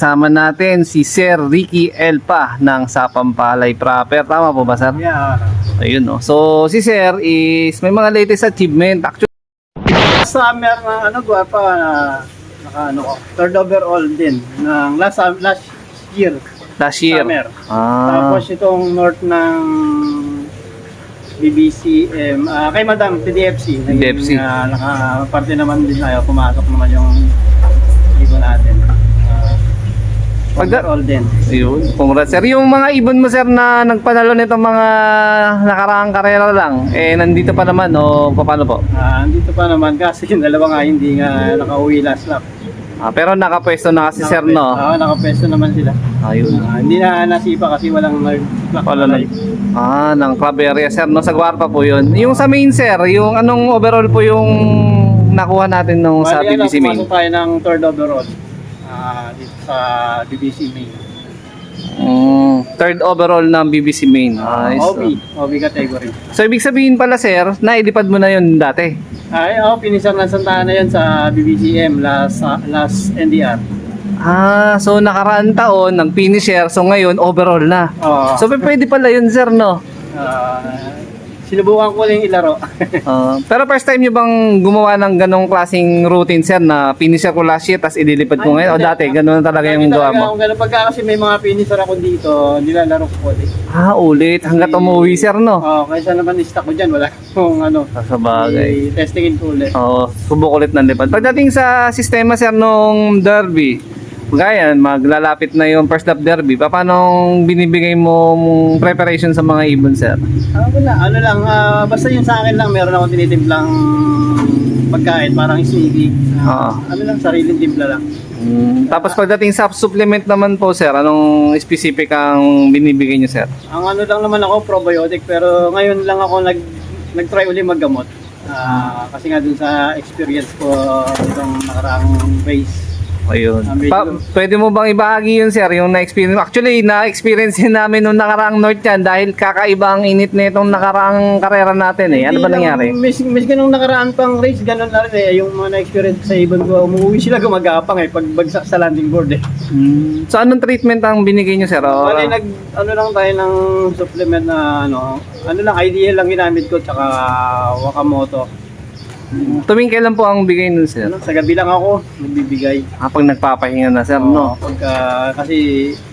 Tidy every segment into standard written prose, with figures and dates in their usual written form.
Kasama natin si Sir Ricky Elpa ng Sapampalay Proper. Tama po ba, sir? Yeah. Ayun, no. So, si Sir is may mga latest achievement. Actually, Summer na guwapa na third overall din ng last year. last year. Summer. Ah, Tapos itong north ng BBCM, kay Madam TDFC. TDFC. Nakaparte naman din tayo, pumasok naman yung ibon natin. Pagda- Overall din. ayun. Congrats, sir. Yung mga ibon mo, sir, na nagpanalo nitong mga nakaraang karera lang, eh, nandito pa naman, o paano po? Dito pa naman kasi yung dalawa nga hindi nga nakauwi last lap. Pero nakapwesto na kasi, sir, no? Oo, nakapesto naman sila. Ayun. Hindi na nasipa kasi walang nag-clock. Wala na. Ng club area, sir, no? Sa Guarpa po yun. Yung sa main, sir, yung anong overall po yung nakuha natin nung sa BBC main? Pumasok tayo ng third overall dito sa BBC main. Third overall ng BBC main. Nice. OB category. So, ibig sabihin pala, sir, nailipad mo na yun dati. Finisher ng Santa Ana yun sa BBCM last NDR. So nakaraan taon, nag-finisher, so ngayon, overall na. Oo. So, pwede pala yun, sir, no? Sinubukan ko lang ilaro. Pero first time nyo bang gumawa ng ganong klaseng routine, sir, na finisher ko last year, tapos idilipad ko ngayon? O dati, gano'n talaga yung gawa mo? Ganun pagka kasi may mga finisher ako dito, nilalaro ko ulit. Ulit, hanggat umuwi, sir, no? Kaysa naman i-stack ko dyan, wala akong Sa bagay. testingin ko ulit. Subok ulit ng lipad. Pagdating sa sistema, sir, nung derby, gaya, maglalapit na yung first lap derby, paano binibigay mo preparation sa mga ibon, sir? Basta yun sa akin lang, meron akong tinitimplang pagkain, parang smoothie. Sariling timpla lang. Tapos pagdating sa supplement naman po, sir, anong specific ang binibigay niyo, sir? Ang lang naman ako, probiotic, pero ngayon lang ako nag-try uli maggamot. Kasi nga dun sa experience ko itong nakaraang race. Ayun. Pwede mo bang ibahagi yun, sir, yung na-experience? Actually, na-experience din namin nung nakaraang North yan dahil kakaiba ang init na itong nakaraang karera natin eh. Ano ba nangyari? Miss ganung nakaraan pang race, ganun na rin eh. Yung mga na-experience sa ibon ko, umuwi sila gumagapang eh, pag bagsak sa landing board eh. So, anong treatment ang binigay nyo, sir? Bale, lang tayo ng supplement na idea lang ginamit ko, tsaka Wakamoto. Tuwing kailan po ang bigay nun, sir? Sa gabi lang ako nagbibigay. Pag nagpapahinga na, sir, no? Kasi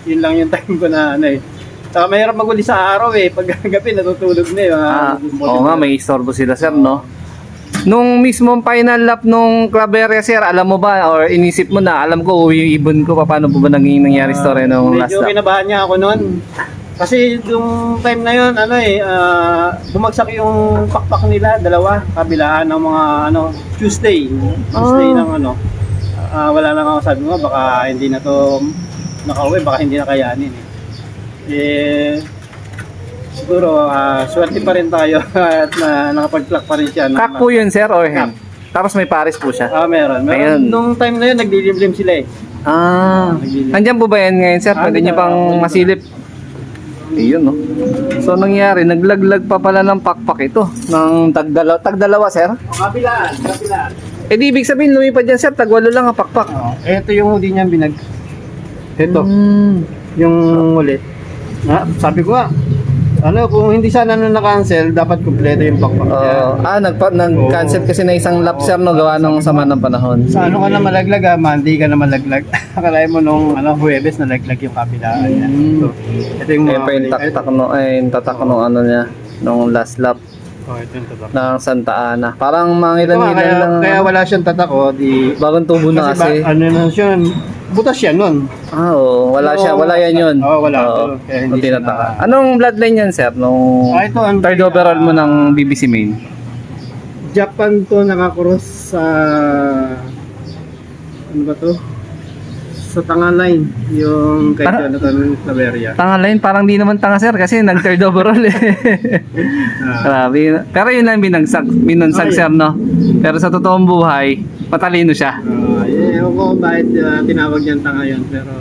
yun lang yung time ko na Saka mahirap maguli sa araw eh. Pag gabi natutulog na eh. Oo nga, may istorbo sila, sir, no? Nung mismong final lap nung club area, sir, alam mo ba or inisip mo na, alam ko, uwi yung ibon ko, paano po ba nangyari story nung last lap? Medyo kinabahan niya ako noon. Kasi yung time na yun, bumagsak yung pakpak nila, dalawa, kabilaan ng mga Tuesday ng wala lang ako, sabi mo, baka hindi na to nakauwi, baka hindi na kayanin siguro, swerte pa rin tayo at nakapag-clock pa rin siya. Kak po yun, sir, or hen? Tapos may pares po siya? Meron. Ayun. Nung time na yun, nagdilimlim sila eh. Nandyan po ba yan ngayon, sir? Pwede nyo pang masilip? Ayun, no? So, nangyari, naglaglag pa pala ng pakpak ito. Ng tagdalawa, sir? Kabilaan. Di ibig sabihin, lumipad yan, sir, tagwalo lang ang pakpak. Ito yung huli niyang binag. Ito. Yung ulit. Sabi ko kung hindi sana na-cancel, dapat kumpleto yung pakpak niya. Nag-cancel kasi na isang lap, sir, no? Gawa ng sama ng panahon. Sa ka na malaglag, Monday ka na malaglag. Akalain mo nung Huwebes nalaglag yung kabilaan niya. So, ito yung yung tatak no, niya, nung last lap ito yung tatak. ng Santa Ana. Parang mga ilan-ilan lang. Kaya wala siyang tatak Bagong tubo na kasi. Siya, butas siya nun. Wala siya. Wala yan yun. Wala. Kaya hindi tinataka. Anong bloodline yan, sir? Nung ito, third overall mo ng BBC main? Japan to, nakakuros sa ano ba to? Sa Tanga Line, yung kay Jonathan Claveria. Tanga line, parang di naman tanga, sir, kasi nag-third overall eh. Grabe. Pero yun lang binansag, sir, no? Pero sa totoong buhay, matalino siya. Ewan ko bakit tinawag niyang tanga yun, pero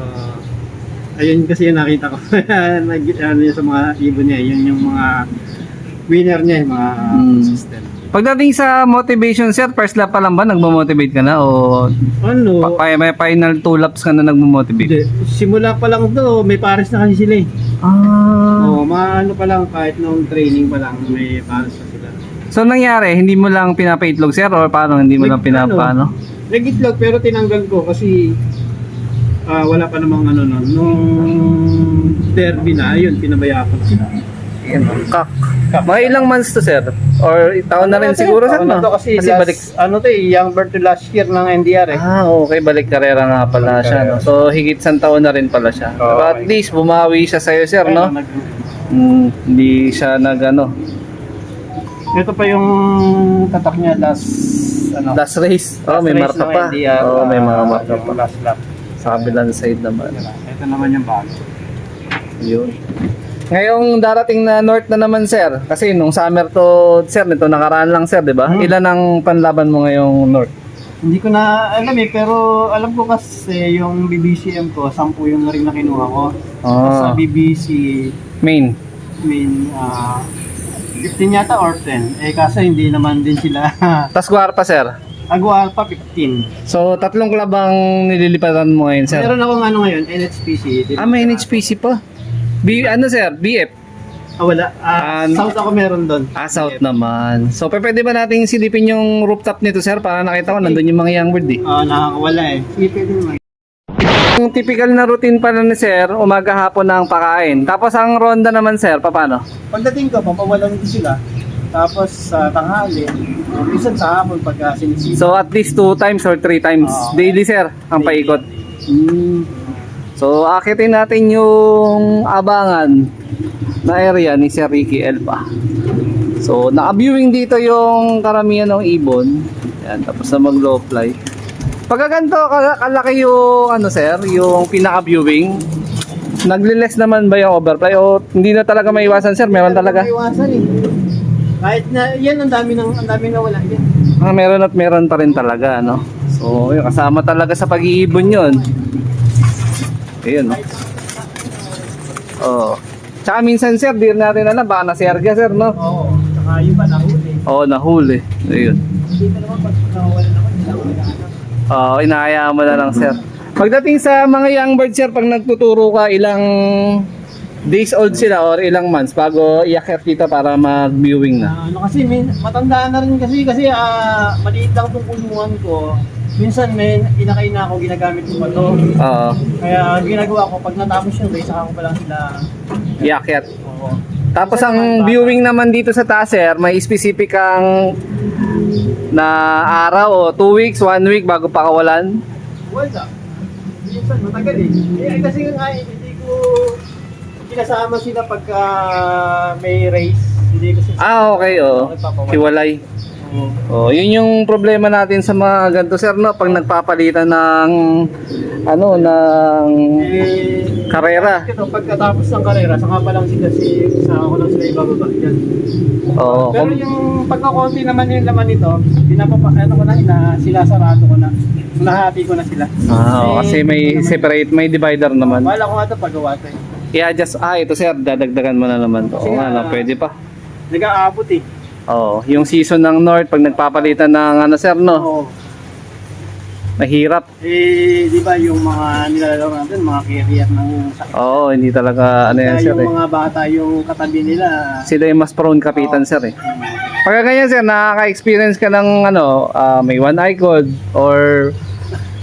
ayun kasi yung nakita ko. Sa mga ibon niya, yun yung mga winner niya, yung mga system. Pagdating sa motivation sir, first lap pa lang ba nagmo-motivate ka na o Ano? may final 2 laps ka na nagmo-motivate? Hindi. Simula pa lang to, may pares na kasi sila eh. Oo, maano pa lang, kahit nung training pa lang, may pares na sila. So nangyari, hindi mo lang pinapaitlog sir or paano hindi mo lang pinapano? Nag-itlog pero tinanggal ko kasi wala pa namang ano nun. Nung derby na, yun, pinabaya ko na sila. Kak. Mga ilang months to sir? Or taon na rin siguro sir no? Kasi, balik. ano to eh, young bird to last year ng NDR eh. Okay, balik karera nga pala siya no. So higit isang taon na rin pala siya. Oo, But at okay. least bumawi siya sa'yo sir no? Ayun, Hindi siya nagano. Ito pa yung tatak niya Last race. Oh, may marka pa. Oh, may mga marka pa. Last lap. Sa kabilang side naman. Ito naman yung bago. Yun. Ngayong darating na North na naman sir. Kasi nung summer to sir, nito nakaraan lang sir, di ba? Ilan ang panlaban mo ngayong North? Hindi ko na alam eh, pero alam ko kasi yung BBCM ko, 10 yung ring na kinuha ko. Sa BBC, Main. 15 yata or 10. Eh kaso hindi naman din sila. Tas Guarpa sir. Aguar pa 15. So tatlong club ang nililipatan mo ngayon sir. Meron akong ano ngayon, NHPC. May NHPC pa. Ano sir? BF? Wala. South ako meron doon. South naman. So pwede ba nating silipin yung rooftop nito sir para nakita ko nandun yung mga young bird eh. Nakakawala eh. Sige, pwede naman. Yung typical na routine pala ni sir, umaga hapon na ang pakain. Tapos ang ronda naman sir, paano? Pagdating ko, papawalan ko sila. Tapos sa tanghali, minsan sa hapon pagka sinisip. So at least 2 times or 3 times daily sir ang paikot. So akitin natin yung abangan na area ni Sir Ricky Elpa. So naka-viewing dito yung karamihan ng ibon. Yan, tapos na mag-low fly. Pagka ganito kalaki yung ano sir, yung pinaka-viewing, nagle-less naman ba yung overfly o hindi na talaga maiwasan sir? Meron talaga. Maiwasan eh. Kahit na yan ang dami na wala yan. Meron at meron pa rin talaga no. So yun, kasama talaga sa pag-iibon yun. Ayun no. Tsaka minsan sir, di natin alam baka naserga sir no. Oo. Tsaka yung ba nahuli. Nahuli. Ayun. Dito naman pag nawalan ako, hindi ako nag-ano. Inahayaan mo na lang sir. Pagdating sa mga young bird sir, pag nagtuturo ka, ilang days old sila or ilang months bago iakyat dito para mag-viewing na? Kasi matandaan na rin kasi maliit lang itong kulungan ko. Minsan inakay na ako, ginagamit ko pa to. Kaya ginagawa ko, pag natapos yung race, saka ko pa lang sila iakyat. Oo. Tapos ang viewing naman dito sa taas sir, may specific kang na araw o 2 weeks, 1 week bago pakawalan? Wala. Minsan matagal eh. Kasi nga hindi ko kinasama sila pagka may race. Hindi ko sila. Okay hiwalay. Yun yung problema natin sa mga ganito sir no, pag nagpapalitan ng karera. Pagkatapos ng karera, saka pa lang sila saka ko lang sila ibababa dyan. Pero yung pagkakonti naman yung laman nito, sinasarado ko na. Nahati ko na sila. Kasi may separate, may divider naman. Wala ko nga ito paggawa ito eh. I-adjust, ito sir, dadagdagan mo na naman to. Pwede pa. Nag-aabot eh. Yung season ng North, pag nagpapalitan ng sir no, mahirap. Di ba yung mga nilalaro natin, mga carrier ng sakit. Hindi talaga yan sir yung mga bata, yung katabi nila. Sila yung mas prone kapitan sir eh. Pagka ganyan sir, nakaka-experience ka ng may one-eye cold or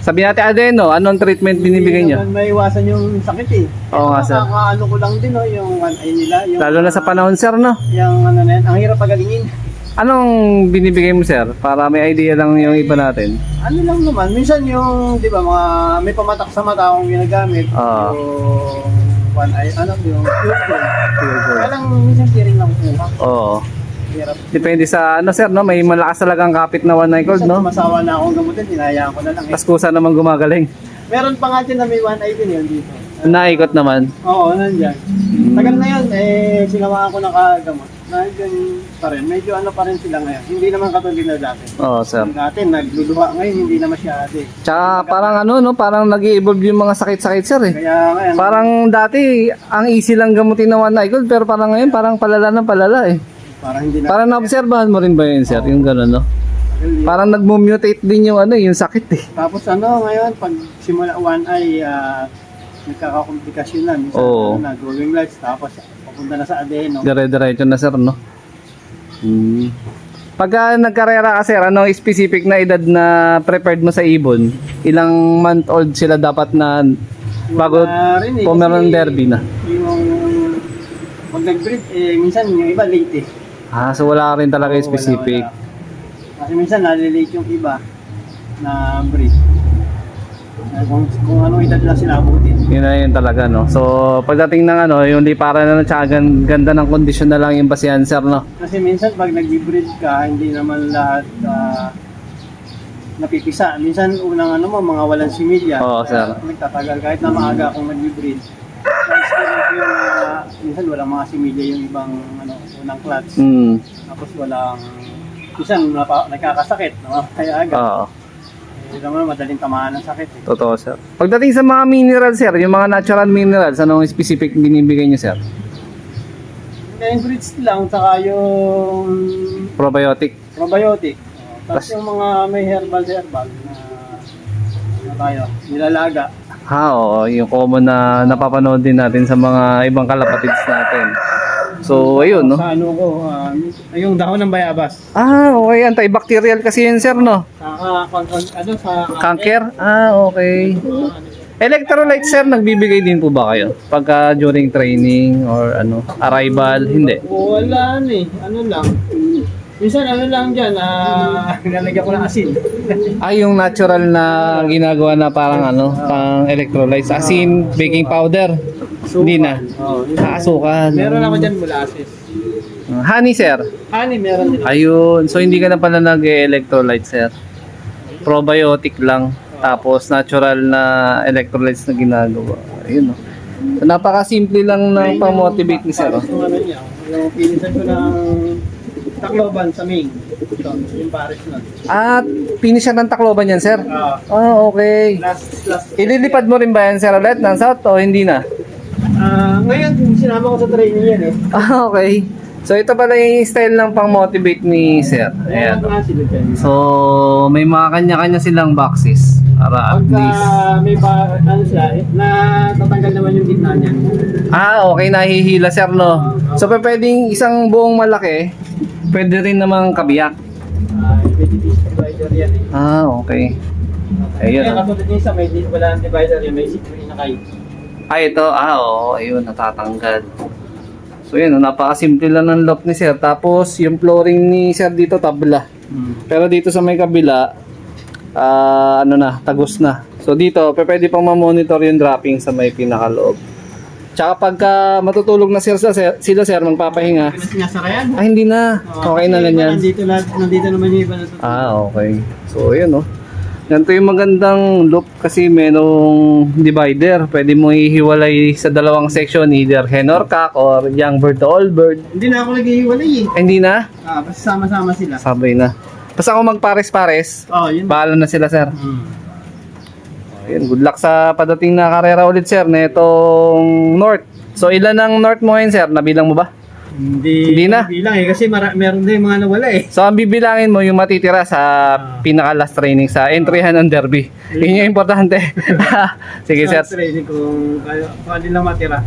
sabi natin adeno, anong treatment binibigay niyo? Hindi naman maiwasan yung sakit eh. Oo nga sir. Nakakaano ko lang din yung one-eye nila. Yung, lalo na sa panahon sir no? Yung na yan, ang hirap pagalingin. Anong binibigay mo sir? Para may idea lang yung iba natin. Ano lang naman, minsan yung, di ba, may pamatak sa mata akong ginagamit. Yung one-eye, yung kaya lang minsan tiring lang po. Hirap. Depende sa sir no, may malakas talagang kapit na one-eye cold no? Masawa na akong gamutin, hinayaan ko na lang eh. Tapos kusa naman gumagaling. Meron pa nga dyan na may one-eye din yun dito. Naikot naman. Oo, nandyan. Tagal na yun, sinawaan ko ng kagamot. Nandiyan pa rin, medyo pa rin sila ngayon. Hindi naman katulad na dati. Sir. Dati, nagluluha ngayon, hindi na masyado eh. Tsaka parang parang nag-i-evolve yung mga sakit-sakit sir eh. Kaya ngayon. Parang dati, ang easy lang gamutin ng one-eye cold, pero parang ngayon, parang palala ng palala eh. Para hindi na... Parang naobserbahan mo rin ba yun, sir? Yung gano'n, no? Parang nagmo-mutate din yung ano, yung sakit eh. Tapos ano, ngayon, pag simula 1 ay nagkakakomplikasyon na. Minsan, Oo. growing lights, tapos papunta na sa adeno. Dire-diretso na, sir, no? Pagka nagkarera ka, sir, ano specific na edad na prepared mo sa ibon? Ilang month old sila dapat na bago Rin eh, Pomeranian kasi Derby na? Yung pag nag-breed, minsan yung iba late eh. So wala ka rin talaga Oo, specific. wala. Kasi minsan nalilate yung iba na breed. Kung anong edad lang sila abutin. Yun na yun talaga, no? So, pagdating ng ano, yung lipara na tsaka ganda ng kondisyon na lang yung basihan, sir, no? Kasi minsan pag nag-breed ka, hindi naman lahat napipisa. Minsan unang ano mo, mga walang similya. Oo, sir. Nagtatagal kahit na maaga akong nag-breed. Na-experience ko yung minsan walang mga similya yung ibang unang clutch. Tapos walang, minsan nagkakasakit, kaya agad. Oo. Hindi naman madaling tamaan ng sakit eh. Totoo, sir. Pagdating sa mga minerals, sir, yung mga natural minerals, anong specific binibigay nyo, sir? Kaya yung breeds lang, saka yung Probiotic. probiotic. Tapos yung mga may herbal na tayo, nilalaga. Oo, yung common na napapanood din natin sa mga ibang kalapatids natin. So, ayun, no? Sa ano ko, yung dahon ng bayabas. Okay. Antibacterial kasi yun, sir, no? Sa Cancer? Okay. Electrolytes, sir, nagbibigay din po ba kayo? Pagka during training or arrival? Hindi. Wala ano lang. Minsan lang dyan, nilalagyan ko ng asin. Yung natural na ginagawa na parang pang electrolytes. Asin, baking powder. Hindi na. Asukal. Meron ako dyan molasses. Honey, sir. Honey, meron din. Ayun. So, hindi ka na pala nag-electrolyte, sir. Probiotic lang. Tapos, natural na electrolytes na ginagawa. Ayun, no? So, napaka-simple lang ng pang-motivate ni sir. Pares yung ano niya. Yung pinisan ko ng Tacloban sa Ming. Ito, yung pares nun. Finish ng Tacloban yan, sir? Okay. Last. Ililipad mo rin ba yan, sir, ulit ng South o hindi na? Ngayon, sinama ko sa training yan eh. Okay. So, ito pala yung style ng pang-motivate ni sir. Ayan. So, may mga kanya-kanya silang boxes. Para at least... may siya, natatanggal naman yung gitna niyan. Okay. Nahihila, sir, no? So, pwedeng isang buong malaki, pwede rin namang kabiyak. Pwede divider yan eh. Okay. Ayun. Kaya katulad niya isa, wala ang divider yan, may sikri na kayo. Ito. Oo. Ayun, natatanggal. So, yun. Napakasimple lang ng lock ni sir. Tapos, yung flooring ni sir dito, tabla. Pero dito sa may kabila, tagos na. So, dito, pwede pang ma-monitor yung dropping sa may pinakaloob. Tsaka pagka matutulog na sila, sir, magpapahinga. Sinasara yan? Hindi na. Okay na lang yan. Nandito naman yung iba na ito. Okay. So, yun, no. Ganito yung magandang loop kasi merong divider. Pwede mo ihiwalay sa dalawang section, either hen or cock or young bird to old bird. Hindi na ako nag-iwalay eh. Hindi na? Basta sama-sama sila. Sabay na. Basta kung magpares-pares, Yun. bahala na sila, sir. Ayun, good luck sa padating na karera ulit, sir, na itong North. So, ilan ang North mo ngayon, sir? Nabilang mo ba? Hindi na? Bilang eh, kasi meron din mga nawala eh. So, ang bibilangin mo yung matitira sa pinaka-last training sa entryhan ng derby. Yun yung importante. Sige, sir. Training kung ano lang matira.